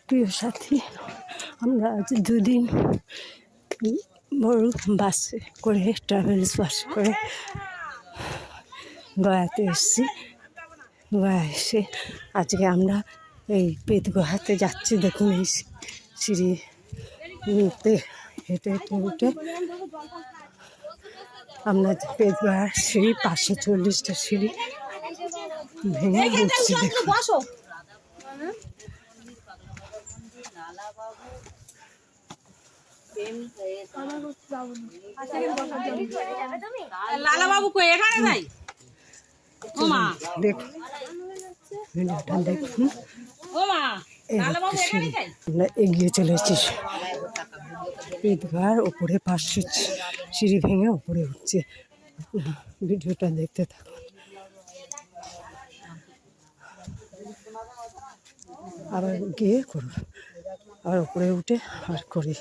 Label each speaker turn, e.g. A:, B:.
A: প্রিয় সাথী, আমরা আজ দুদিন বড় বাসে করে ট্রাভেলস বাস করে গয়াতে এসেছি। গয়া এসে আজকে আমরা এই বেদগুহাতে যাচ্ছি। দেখুন এই সিঁড়িতে হেঁটে হেঁটে উঠে আমরা বেদগুহার সিঁড়ি 540টা সিঁড়ি ভেঙে উঠছি। দেখুন
B: লালা বাবু কই এখানে নাই? ও মা
A: দেখুন ভিডিওটা দেখুন।
B: ও মা লালা বাবু এখানে নাই?
A: আমরা এগিয়ে চলেছি ঈদগার ওপরে 500 সিঁড়ি ভেঙে ওপরে উঠছে। ভিডিওটা দেখতে থাকুন। আবার গিয়ে করব, আর উপরে উঠে আর করি।